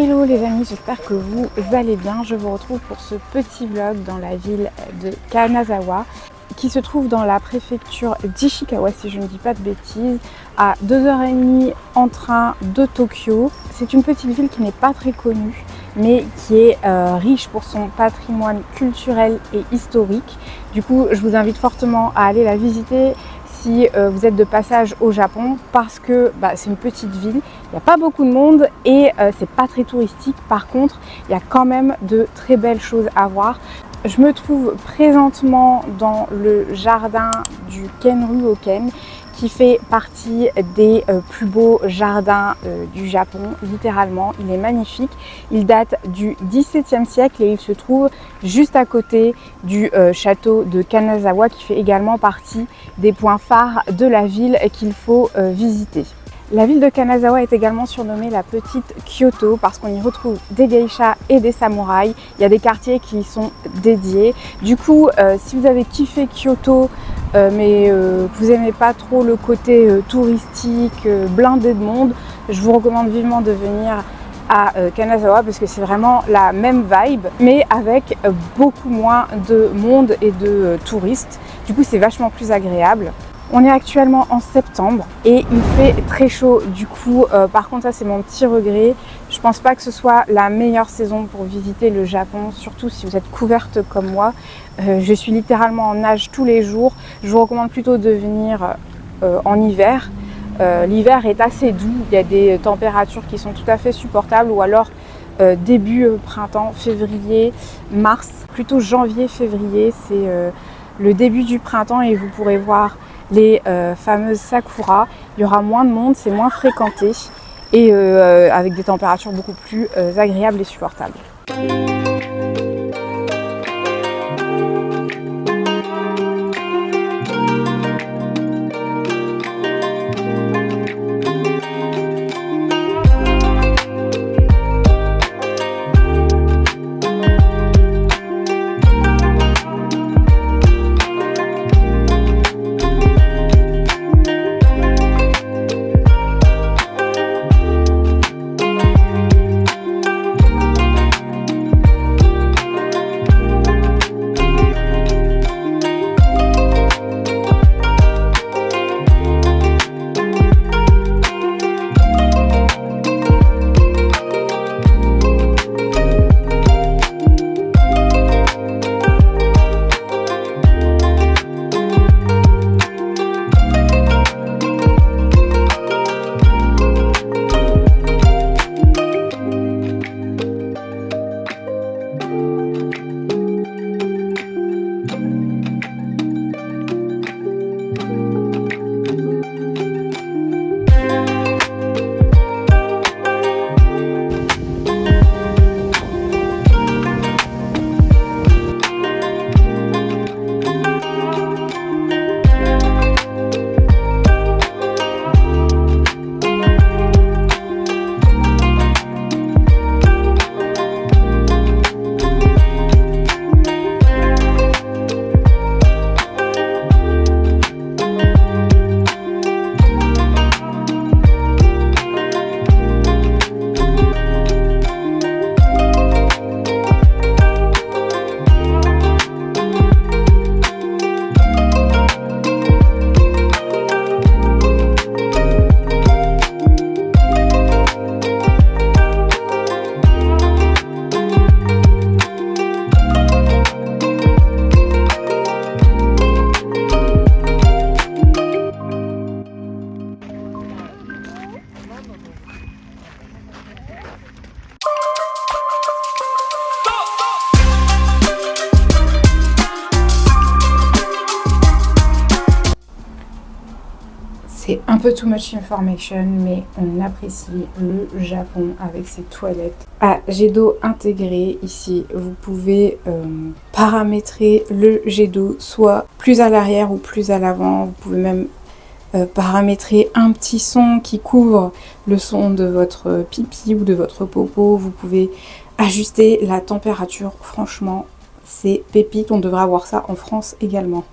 Hello les amis, j'espère que vous allez bien. Je vous retrouve pour ce petit vlog dans la ville de Kanazawa qui se trouve dans la préfecture d'Ishikawa si je ne dis pas de bêtises, à 2h30 en train de Tokyo. C'est une petite ville qui n'est pas très connue mais qui est riche pour son patrimoine culturel et historique. Du coup, je vous invite fortement à aller la visiter si vous êtes de passage au Japon parce que c'est une petite ville, il n'y a pas beaucoup de monde et c'est pas très touristique. Par contre, il y a quand même de très belles choses à voir. Je me trouve présentement dans le jardin du Kenryuken qui fait partie des plus beaux jardins du Japon, littéralement. Il est magnifique, il date du XVIIe siècle et il se trouve juste à côté du château de Kanazawa qui fait également partie des points phares de la ville qu'il faut visiter. La ville de Kanazawa est également surnommée la petite Kyoto parce qu'on y retrouve des geishas et des samouraïs. Il y a des quartiers qui y sont dédiés. Du coup, si vous avez kiffé Kyoto, mais vous n'aimez pas trop le côté touristique, blindé de monde, je vous recommande vivement de venir à Kanazawa parce que c'est vraiment la même vibe mais avec beaucoup moins de monde et de touristes. Du coup, c'est vachement plus agréable. On est actuellement en septembre et il fait très chaud. Du coup, par contre, ça c'est mon petit regret. Je pense pas que ce soit la meilleure saison pour visiter le Japon, surtout si vous êtes couverte comme moi. Je suis littéralement en nage tous les jours. Je vous recommande plutôt de venir en hiver. L'hiver est assez doux, il y a des températures qui sont tout à fait supportables ou alors début printemps, février, mars, plutôt janvier-février, c'est le début du printemps et vous pourrez voir les fameuses sakura. Il y aura moins de monde, c'est moins fréquenté et avec des températures beaucoup plus agréables et supportables. C'est un peu too much information, mais on apprécie le Japon avec ses toilettes à jet d'eau intégré. Ici, vous pouvez paramétrer le jet d'eau soit plus à l'arrière ou plus à l'avant. Vous pouvez même paramétrer un petit son qui couvre le son de votre pipi ou de votre popo. Vous pouvez ajuster la température. Franchement, c'est pépite. On devrait avoir ça en France également.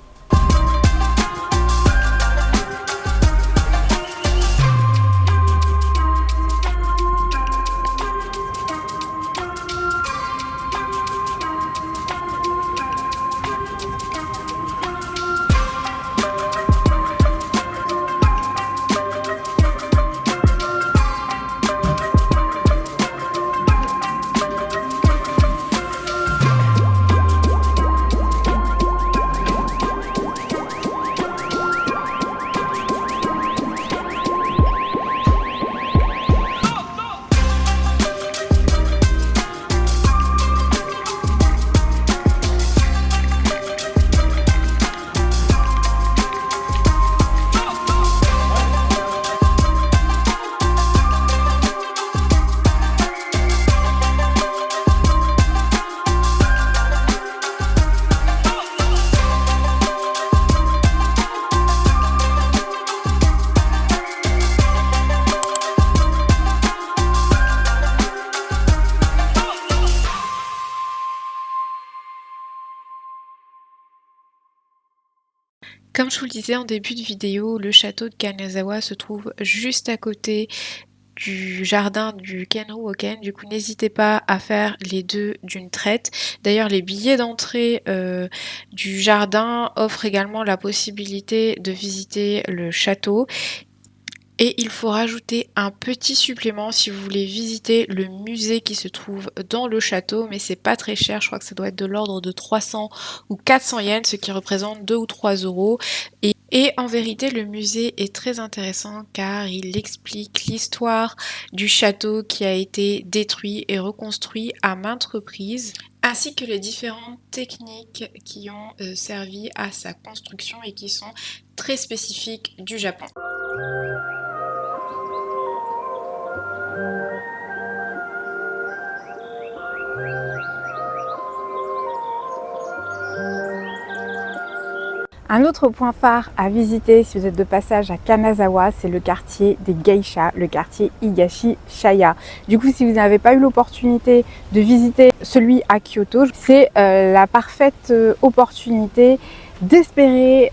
Comme je vous le disais en début de vidéo, le château de Kanazawa se trouve juste à côté du jardin du Kenro-Oken. Du coup, n'hésitez pas à faire les deux d'une traite. D'ailleurs, les billets d'entrée du jardin offrent également la possibilité de visiter le château. Et il faut rajouter un petit supplément si vous voulez visiter le musée qui se trouve dans le château, mais c'est pas très cher, je crois que ça doit être de l'ordre de 300 ou 400 yens, ce qui représente 2 ou 3 euros. Et en vérité, le musée est très intéressant car il explique l'histoire du château qui a été détruit et reconstruit à maintes reprises, ainsi que les différentes techniques qui ont servi à sa construction et qui sont très spécifiques du Japon. Un autre point phare à visiter si vous êtes de passage à Kanazawa, c'est le quartier des geishas, le quartier Higashi-Shaya. Du coup, si vous n'avez pas eu l'opportunité de visiter celui à Kyoto, c'est la parfaite opportunité d'espérer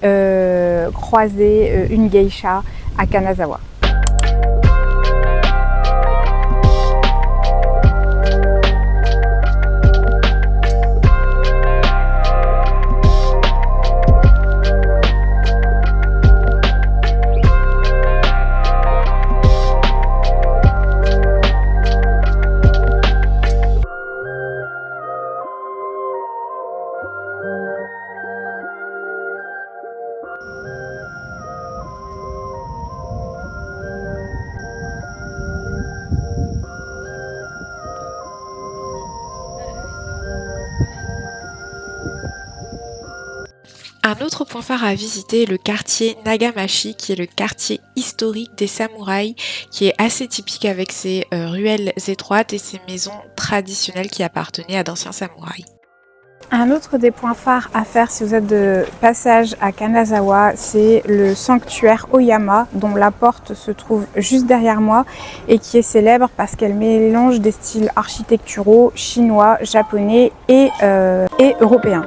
croiser une geisha à Kanazawa. Un autre point phare à visiter est le quartier Nagamashi, qui est le quartier historique des samouraïs, qui est assez typique avec ses ruelles étroites et ses maisons traditionnelles qui appartenaient à d'anciens samouraïs. Un autre des points phares à faire si vous êtes de passage à Kanazawa, c'est le sanctuaire Oyama, dont la porte se trouve juste derrière moi et qui est célèbre parce qu'elle mélange des styles architecturaux chinois, japonais et européens.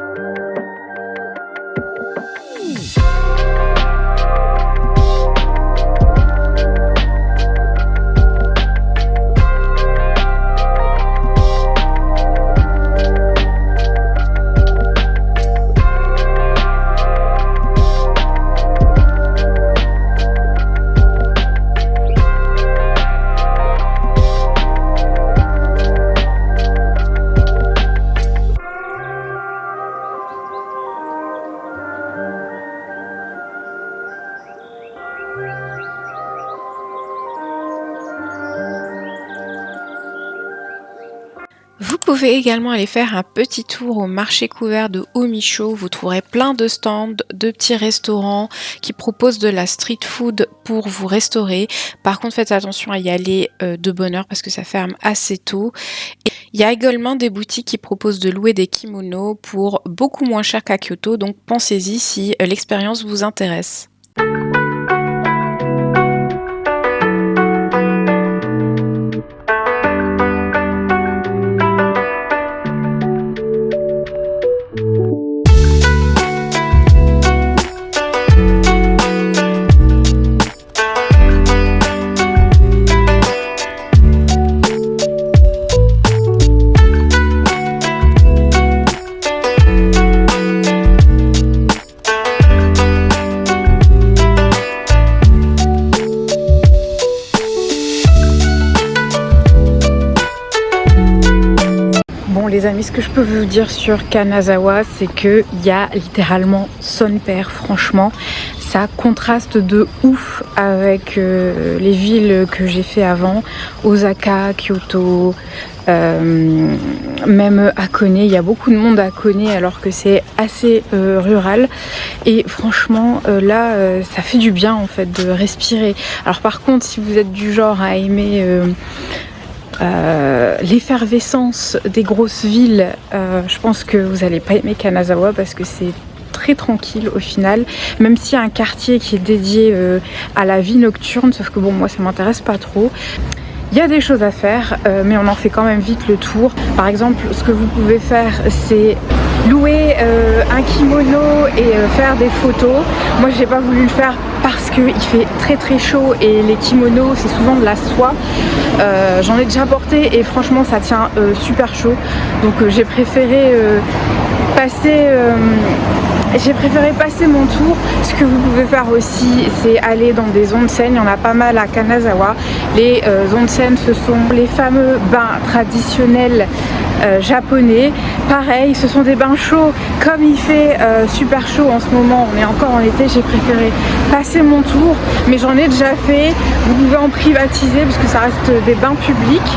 Vous pouvez également aller faire un petit tour au marché couvert de Omisho. Vous trouverez plein de stands, de petits restaurants qui proposent de la street food pour vous restaurer. Par contre, faites attention à y aller de bonne heure parce que ça ferme assez tôt. Et il y a également des boutiques qui proposent de louer des kimonos pour beaucoup moins cher qu'à Kyoto. Donc pensez-y si l'expérience vous intéresse. Les amis, ce que je peux vous dire sur Kanazawa, c'est qu'il y a littéralement son père. Franchement, ça contraste de ouf avec les villes que j'ai fait avant, Osaka, Kyoto, même Hakone. Il y a beaucoup de monde à Hakone alors que c'est assez rural. Et franchement, là, ça fait du bien en fait de respirer. Alors par contre, si vous êtes du genre à aimer l'effervescence des grosses villes, je pense que vous n'allez pas aimer Kanazawa parce que c'est très tranquille au final, même s'il y a un quartier qui est dédié à la vie nocturne, sauf que bon, moi ça m'intéresse pas trop. Il y a des choses à faire, mais on en fait quand même vite le tour. Par exemple, ce que vous pouvez faire, c'est louer un kimono et faire des photos. Moi j'ai pas voulu le faire parce qu'il fait très très chaud et les kimonos c'est souvent de la soie. J'en ai déjà porté et franchement ça tient super chaud, donc j'ai préféré passer mon tour. Ce que vous pouvez faire aussi, c'est aller dans des onsen. Il y en a pas mal à Kanazawa. Les onsen, ce sont les fameux bains traditionnels japonais. Pareil, ce sont des bains chauds. Comme il fait super chaud en ce moment, on est encore en été, j'ai préféré passer mon tour. Mais j'en ai déjà fait. Vous pouvez en privatiser parce que ça reste des bains publics.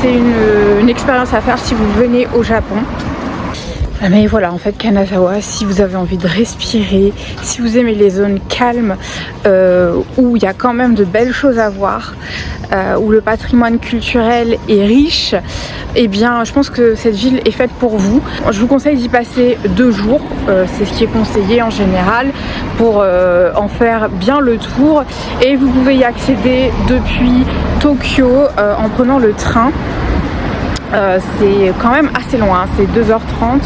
C'est une expérience à faire si vous venez au Japon. Mais voilà, en fait Kanazawa, si vous avez envie de respirer, si vous aimez les zones calmes où il y a quand même de belles choses à voir, où le patrimoine culturel est riche, eh bien je pense que cette ville est faite pour vous. Je vous conseille d'y passer 2 jours, c'est ce qui est conseillé en général pour en faire bien le tour, et vous pouvez y accéder depuis Tokyo en prenant le train. C'est quand même assez loin, c'est 2h30.